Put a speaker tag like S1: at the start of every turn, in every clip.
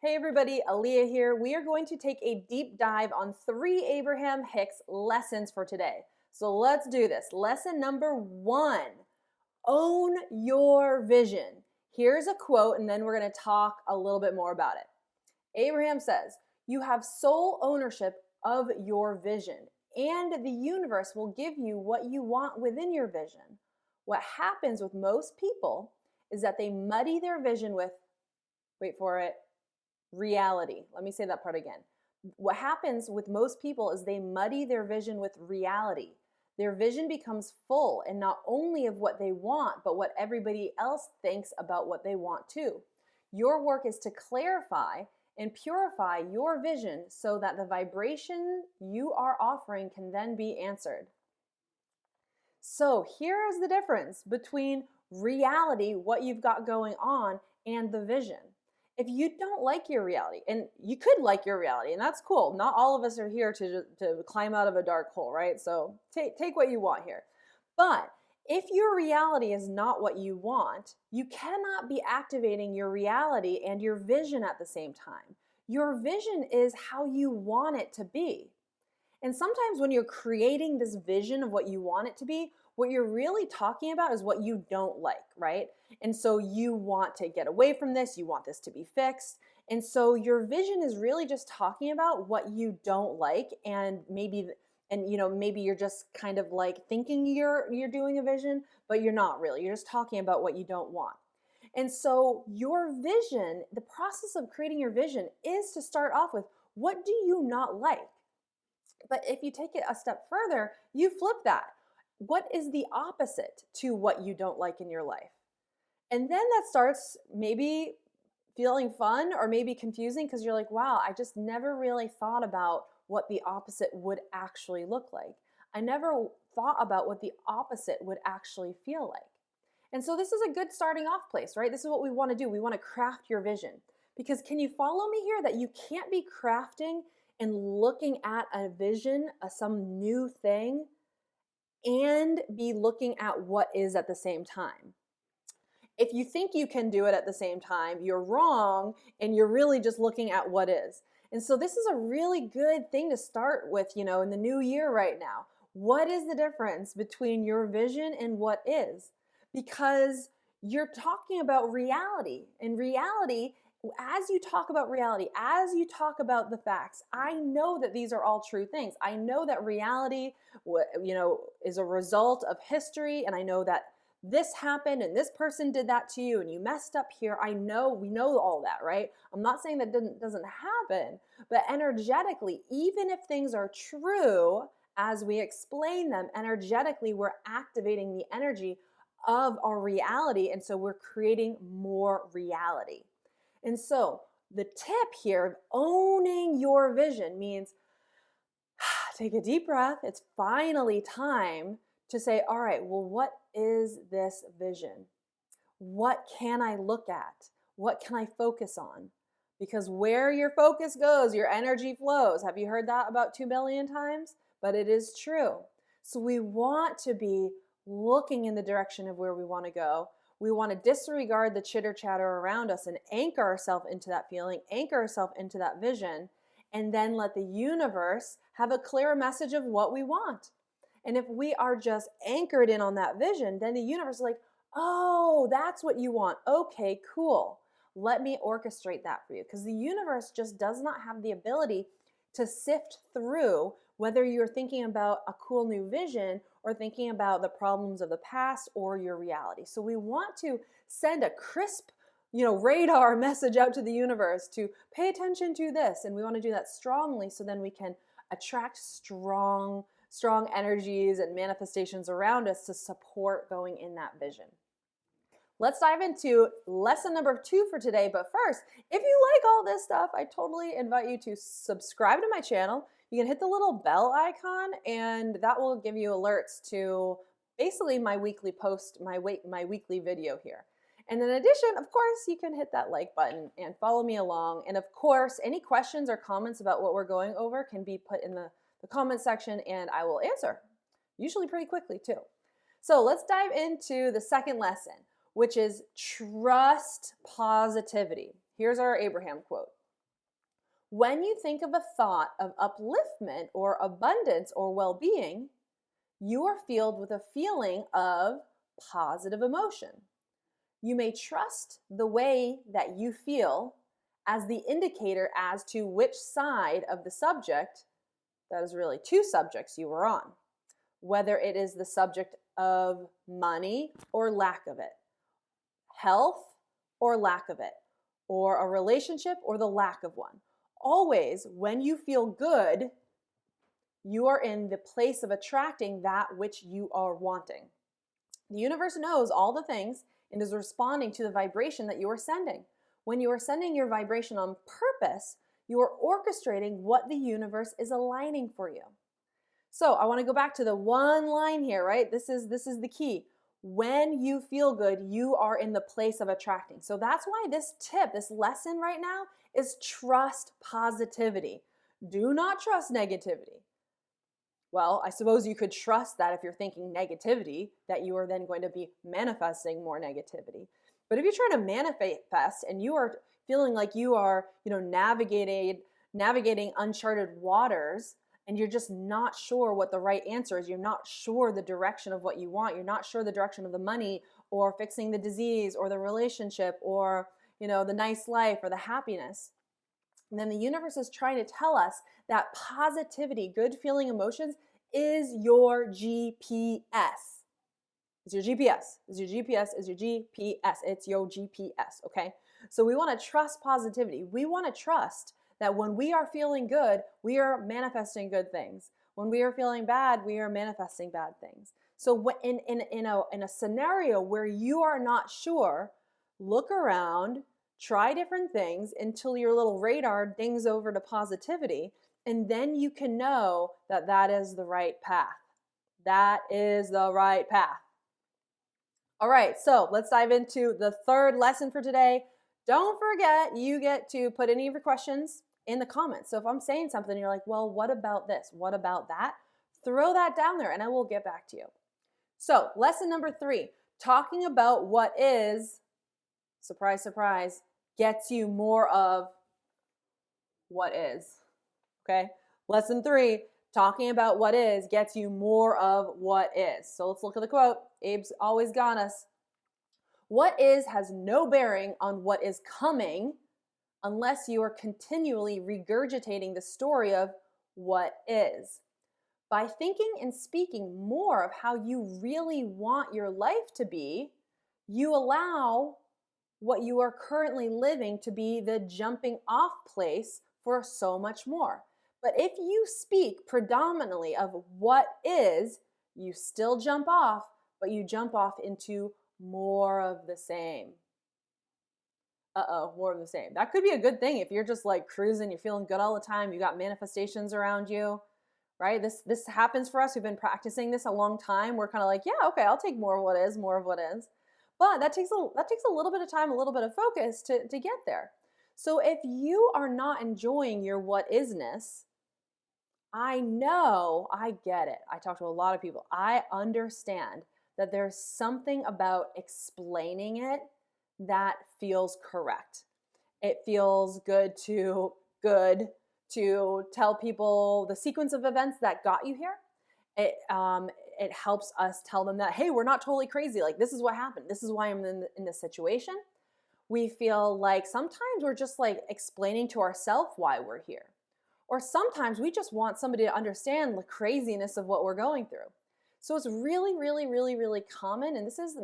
S1: Hey everybody, Aaliyah here. We are going to take a deep dive on 3 Abraham Hicks lessons for today. So let's do this. Lesson number 1, own your vision. Here's a quote and then we're going to talk a little bit more about it. Abraham says, "You have sole ownership of your vision, and the universe will give you what you want within your vision." What happens with most people is that they muddy their vision with, wait for it, reality. Let me say that part again. What happens with most people is they muddy their vision with reality. Their vision becomes full, and not only of what they want, but what everybody else thinks about what they want too. Your work is to clarify and purify your vision so that the vibration you are offering can then be answered. So here is the difference between reality, what you've got going on, and the vision. If you don't like your reality, and you could like your reality, and that's cool. Not all of us are here to climb out of a dark hole, right? So take what you want here. But if your reality is not what you want, you cannot be activating your reality and your vision at the same time. Your vision is how you want it to be. And sometimes when you're creating this vision of what you want it to be, what you're really talking about is what you don't like, right? And so you want to get away from this, you want this to be fixed. And so your vision is really just talking about what you don't like, and maybe you're just kind of like thinking you're doing a vision, but you're not really. You're just talking about what you don't want. And so your vision, the process of creating your vision is to start off with, what do you not like? But if you take it a step further, you flip that. What is the opposite to what you don't like in your life? And then that starts maybe feeling fun or maybe confusing, because you're like, wow, I just never really thought about what the opposite would actually look like. I never thought about what the opposite would actually feel like. And so this is a good starting off place, right? This is what we want to do. We want to craft your vision. Because can you follow me here that you can't be crafting and looking at a vision, some new thing, and be looking at what is at the same time? If you think you can do it at the same time, you're wrong, and you're really just looking at what is. And so this is a really good thing to start with, in the new year right now. What is the difference between your vision and what is? Because you're talking about reality, and reality, as you talk about reality, as you talk about the facts, I know that these are all true things. I know that reality, is a result of history, and I know that this happened and this person did that to you and you messed up here. We know all that, right? I'm not saying that doesn't happen, but energetically, even if things are true as we explain them, energetically, we're activating the energy of our reality, and so we're creating more reality. And so the tip here of owning your vision means take a deep breath. It's finally time to say, all right, well, what is this vision? What can I look at? What can I focus on? Because where your focus goes, your energy flows. Have you heard that about 2 billion times? But it is true. So we want to be looking in the direction of where we want to go. We want to disregard the chitter chatter around us and anchor ourselves into that feeling, anchor ourselves into that vision, and then let the universe have a clear message of what we want. And if we are just anchored in on that vision, then the universe is like, oh, that's what you want. Okay, cool. Let me orchestrate that for you. Because the universe just does not have the ability to sift through whether you're thinking about a cool new vision or thinking about the problems of the past or your reality. So we want to send a crisp, radar message out to the universe to pay attention to this. And we want to do that strongly so then we can attract strong energies and manifestations around us to support going in that vision. Let's dive into lesson number 2 for today. But first, if you like all this stuff, I totally invite you to subscribe to my channel. You can hit the little bell icon, and that will give you alerts to basically my weekly post, my weekly video here. And in addition, of course, you can hit that like button and follow me along. And of course, any questions or comments about what we're going over can be put in the comment section, and I will answer, usually pretty quickly too. So let's dive into the second lesson, which is trust positivity. Here's our Abraham quote. When you think of a thought of upliftment or abundance or well-being, you are filled with a feeling of positive emotion. You may trust the way that you feel as the indicator as to which side of the subject, that is really two subjects you were on, whether it is the subject of money or lack of it, health or lack of it, or a relationship or the lack of one. Always, when you feel good, you are in the place of attracting that which you are wanting. The universe knows all the things and is responding to the vibration that you are sending. When you are sending your vibration on purpose, you are orchestrating what the universe is aligning for you. So I want to go back to the one line here, right? This is the key. When you feel good, you are in the place of attracting. So that's why this tip, this lesson right now is trust positivity. Do not trust negativity. Well, I suppose you could trust that if you're thinking negativity, that you are then going to be manifesting more negativity. But if you're trying to manifest and you are feeling like you are, navigating uncharted waters, and you're just not sure what the right answer is, you're not sure the direction of what you want, you're not sure the direction of the money or fixing the disease or the relationship or, the nice life or the happiness, and then the universe is trying to tell us that positivity, good feeling emotions is your GPS. It's your GPS. It's your GPS. It's your GPS. It's your GPS, okay? So we want to trust positivity. We want to trust that when we are feeling good, we are manifesting good things. When we are feeling bad, we are manifesting bad things. So in a scenario where you are not sure, look around, try different things until your little radar dings over to positivity, and then you can know that that is the right path. That is the right path. All right, so let's dive into the third lesson for today. Don't forget, you get to put any of your questions in the comments. So if I'm saying something, you're like, well, what about this? What about that? Throw that down there and I will get back to you. So lesson number 3, talking about what is, surprise, surprise, gets you more of what is. Okay? Lesson 3, talking about what is gets you more of what is. So let's look at the quote. Abe's always got us. What is has no bearing on what is coming unless you are continually regurgitating the story of what is. By thinking and speaking more of how you really want your life to be, you allow what you are currently living to be the jumping off place for so much more. But if you speak predominantly of what is, you still jump off, but you jump off into more of the same. More of the same. That could be a good thing if you're just like cruising, you're feeling good all the time, you got manifestations around you, right? This happens for us. We've been practicing this a long time. We're kind of like, yeah, okay, I'll take more of what is, more of what is. But that takes a little bit of time, a little bit of focus to get there. So if you are not enjoying your what isness, I know, I get it. I talk to a lot of people. I understand that there's something about explaining it that feels correct. It feels good to tell people the sequence of events that got you here. It helps us tell them that, hey, we're not totally crazy. Like, this is what happened. This is why I'm in this situation. We feel like sometimes we're just like explaining to ourselves why we're here. Or sometimes we just want somebody to understand the craziness of what we're going through. So it's really, really, really, really common, and this is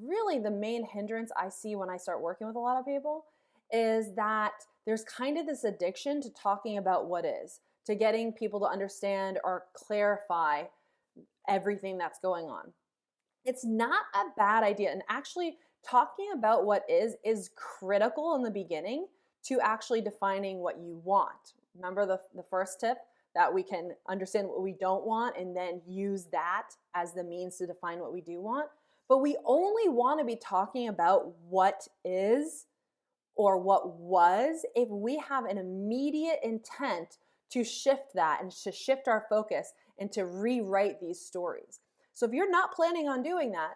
S1: really the main hindrance I see when I start working with a lot of people, is that there's kind of this addiction to talking about what is, to getting people to understand or clarify everything that's going on. It's not a bad idea, and actually talking about what is critical in the beginning to actually defining what you want. Remember the first tip? That we can understand what we don't want and then use that as the means to define what we do want. But we only want to be talking about what is or what was if we have an immediate intent to shift that and to shift our focus and to rewrite these stories. So if you're not planning on doing that,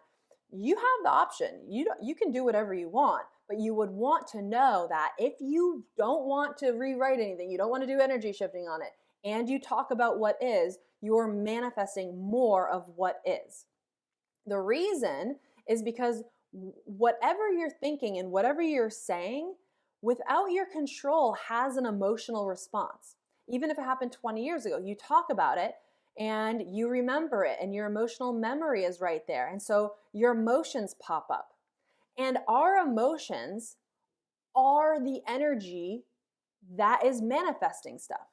S1: you have the option. You can do whatever you want, but you would want to know that if you don't want to rewrite anything, you don't want to do energy shifting on it, and you talk about what is, you're manifesting more of what is. The reason is because whatever you're thinking and whatever you're saying, without your control, has an emotional response. Even if it happened 20 years ago, you talk about it and you remember it, and your emotional memory is right there. And so your emotions pop up. And our emotions are the energy that is manifesting stuff.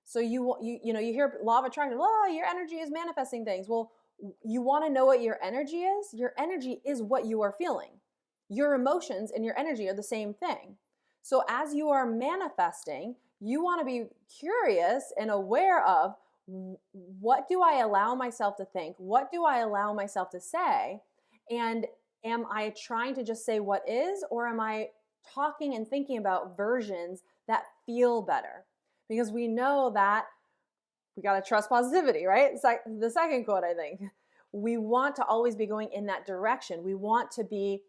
S1: So you hear law of attraction, oh, your energy is manifesting things. Well, you want to know what your energy is? Your energy is what you are feeling. Your emotions and your energy are the same thing. So as you are manifesting, you want to be curious and aware of, what do I allow myself to think? What do I allow myself to say? And am I trying to just say what is, or am I talking and thinking about versions that feel better? Because we know that we got to trust positivity, right? It's like the second quote, I think. We want to always be going in that direction. We want to be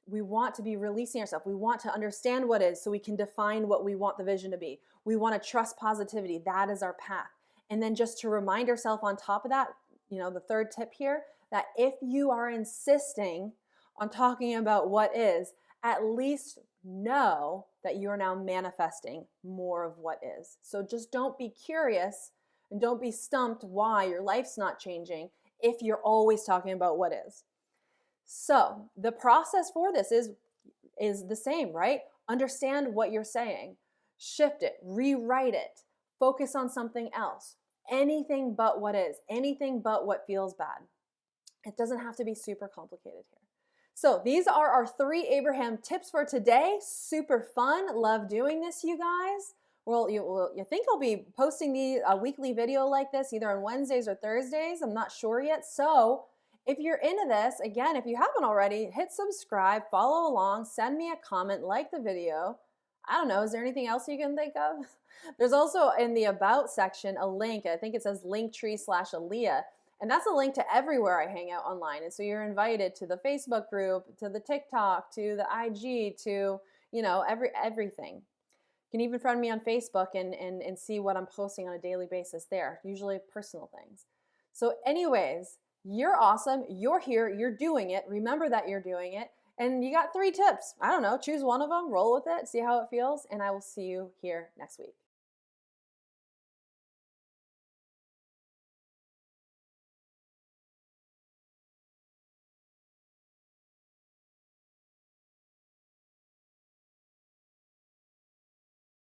S1: releasing ourselves. We want to understand what is so we can define what we want the vision to be. We want to trust positivity. That is our path. And then just to remind ourselves on top of that, the third tip here, that if you are insisting on talking about what is, at least know that you are now manifesting more of what is. So just don't be curious and don't be stumped why your life's not changing if you're always talking about what is. So the process for this is the same, right? Understand what you're saying, shift it, rewrite it, focus on something else, anything but what is, anything but what feels bad. It doesn't have to be super complicated here. So these are our 3 Abraham tips for today. Super fun. Love doing this, you guys. Well, you think I'll be posting a weekly video like this either on Wednesdays or Thursdays. I'm not sure yet. So if you're into this, again, if you haven't already, hit subscribe, follow along, send me a comment, like the video. I don't know, is there anything else you can think of? There's also in the About section a link. I think it says linktree/Aaliyah. And that's a link to everywhere I hang out online. And so you're invited to the Facebook group, to the TikTok, to the IG, to, everything. You can even friend me on Facebook and see what I'm posting on a daily basis there, usually personal things. So anyways, you're awesome. You're here. You're doing it. Remember that you're doing it. And you got 3 tips. I don't know. Choose one of them. Roll with it. See how it feels. And I will see you here next week.